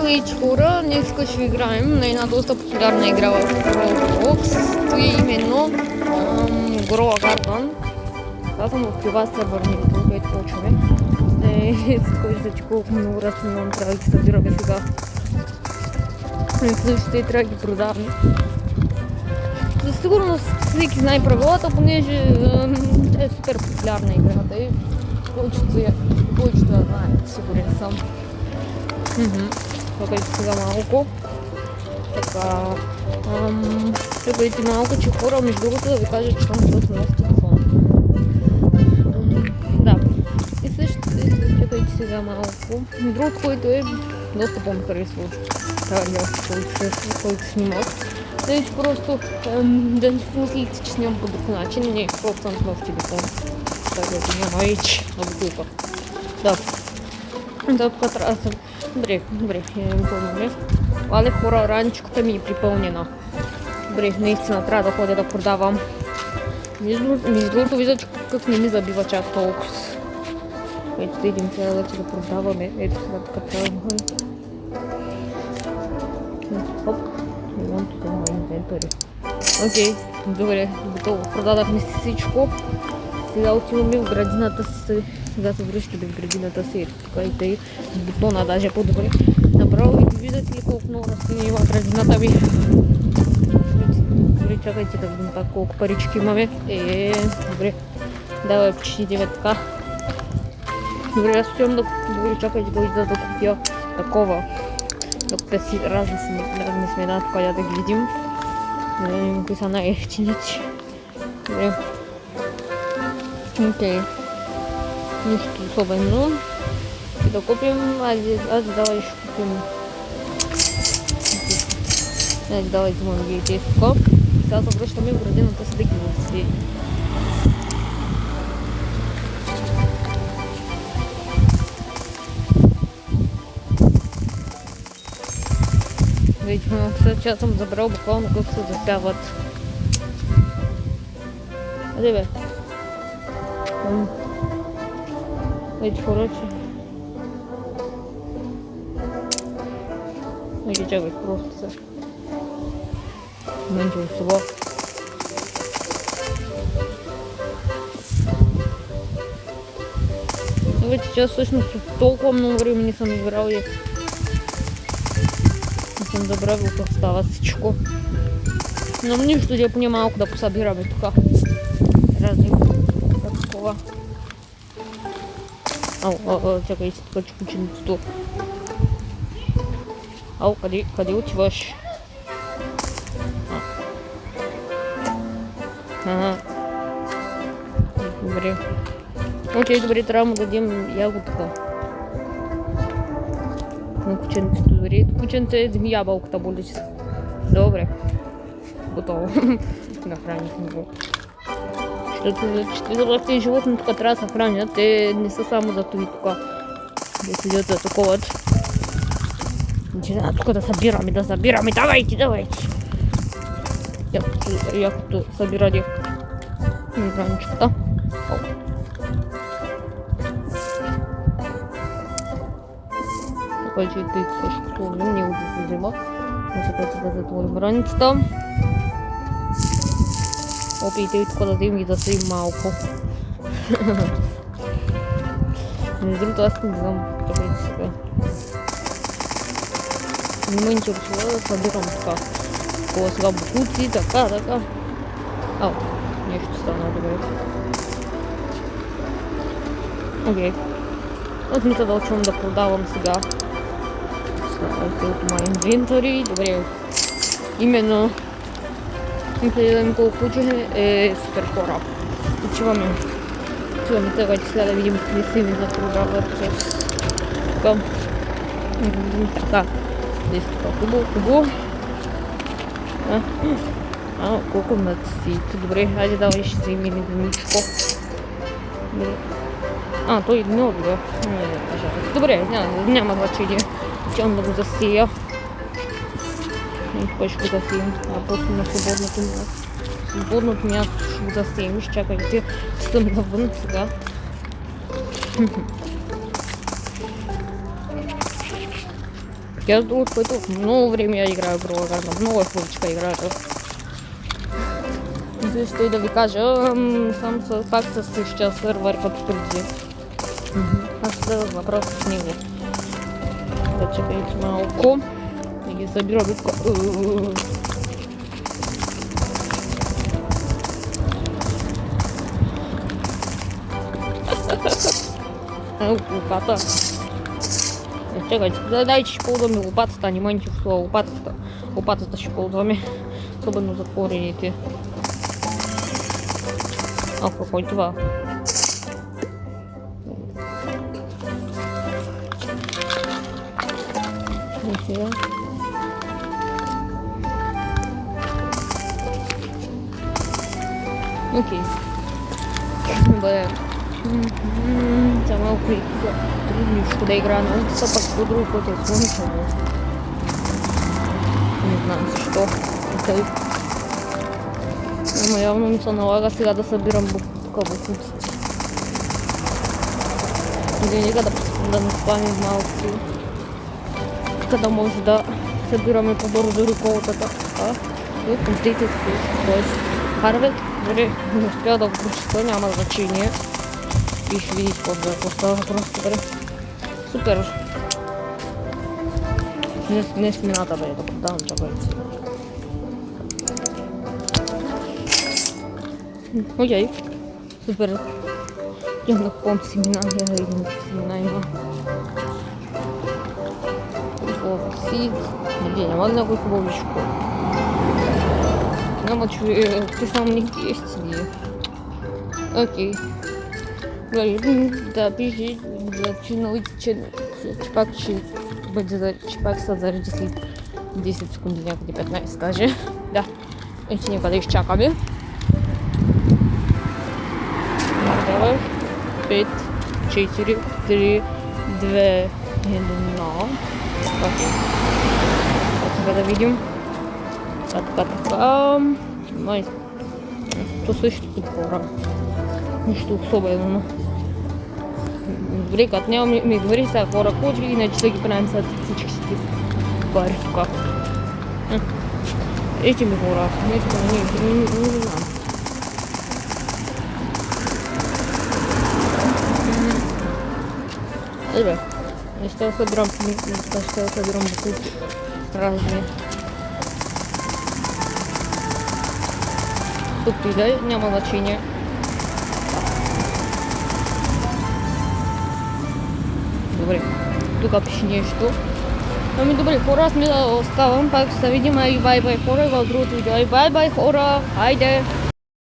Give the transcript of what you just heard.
Хей, хора, днес ще играем на една доста популярна игра в Roblox. Това е именно Grow a Garden. Аз съм в това сервер, който почваме. Виждате колко много растения трябва да ги събираме сега. Също и трябва да ги продаваме. За сигурност всеки знае правилата, понеже е супер популярна играта и повечето я знаят, сигурен съм. Чакайте сега малко. Така. Чакайте малко, че хора, между другото да ви кажа, че съм с нов телефон. Да. И също, чакайте сега малко. Другото, който е доста по-ми харесва от тази, който снимах. Значи просто да не помислите, че снимам по друг начин. Не, просто съм с нов телефон. Така да няма вече много глупа. Да. Да, така трябва да съм. Добре, имам пълно. Але хора, раничката ми е припълнена. Добре, наистина трябва да ходя да продавам. Между другото виждате как не ми забива чак толкова. Ето да идем сега да продаваме. Ето сега така трябва да ходим. Хоп, не want to sell my inventory. Окей, добре, готово. Продадахме си всичко. Сега отиваме в градината си. Сега се връщаме в градината си. Така и тъй. С бутона даже по-добре. Направо и виждате ли колко много растения има в градината ми. Добре, чакайте да видим пак колко парички имаме. Добре. Давай почти 9 така. Добре, аз отивам да купя. Добре, чакайте да купя такова. Да купя си разни семена, така да ги видим. Да видим кои са най-ефтините. Добре. Окей. Нищо особено. И да купим, аз давай ще купим. Давай взимам ги тези тук. Сега се връщаме в градината си да ги въвси. Вече че аз съм забрал буквално как се засяват. Аде бе. Ето хора, че... Ето чакай, просто се... Менче от това. Вече че аз всъщност толкова много време не съм играл и... Не съм забравил как става всичко. Но нищо да поне малко да посъбираме тук. Разни такова. Чакай си така, че кученцето. Къде отиваш? Добре. Окей, добре, трябва да му дадем ягодка. На кученцето, добре. Кученце вземи ябълката, болече. Добре. Готово. Нахранихме го. Защото тези животни тук трябва да се хранят, те не са само за това тук да седят да таковат. Тук да събираме, давайте! Якото събирали граничката. Така че тъй също не го да се взема. Чакайте да затворим границата. Опитайте тук да вземем и да седим малко. Между другото аз не знам, чакайте сега. Не ме интересува да събирам така. Такова сега бутуци, така. Нещо стана добре. Окей. Аз мисля да учвам да продавам сега. От my inventory. Добре. Именно. Мисля да видим колко получихме е супер хора. Отиваме сега сега да видим какви са ми да продават. Така. Здесь така хубаво. Колко мъците. Добре, хайде давай ще вземем единичко. Той не отива. Добре, няма значение. Отивам да го засея. Кой ще го засеем? Просто на свободното място. Свободното място ще го засеем. Чакайте, съм навън сега. Я думаю, какое-то много времени я играю игру, много хвиличка играю. Здесь что и да ви кажа, сам пак с същия сервер като преди. Аз да въпрос с него. Да чакайте малко. И ги събира битко. Лопата. Чакайте, дайте ще ползваме лопатата, не мънете в това лопатата. Лопатата ще ползваме, особено за корените. А какво е това? Сега. Окей. Добре. За малко и трудничко да играя на улица, пак по друго път е слънчево. Не знам защо. Ама явно ми се налага сега да събирам буквици. Или нека да не спаме малко. Така да може да събираме по-бързо реколтата. Комплетите, т.е. харвест. Дори не успя да го прочета, няма значение. И ще видите какво става просто добре. Супер! Не смината бе, да продавам чабайци. Окей, супер. Имах помп семена, я един семена има. Си, няма някой хубавичко. Няма че ти само не есть ли. Окей. Да, пиши, че научи, че пак се заради след 10 секунди, някъде 15 даже. Да, ето някъде изчакаме. Давай. 5, 4, 3, 2, 1. Окей. Сега да видим. Така. Май. То същото хора. Нищо особено. Добре, като няма ми говори сега хора кочи, иначе да ги правим сега всички си пари тук. Ето ми хора. Не знам. Добре. Ще да събирам бутилки разни. Тук иде, няма значение. Добре, тук пише нещо. Ами добре, хора, аз ми да оставам, пак ще се видим, ай бай бай хора, в другото видео, ай бай бай хора, хайде!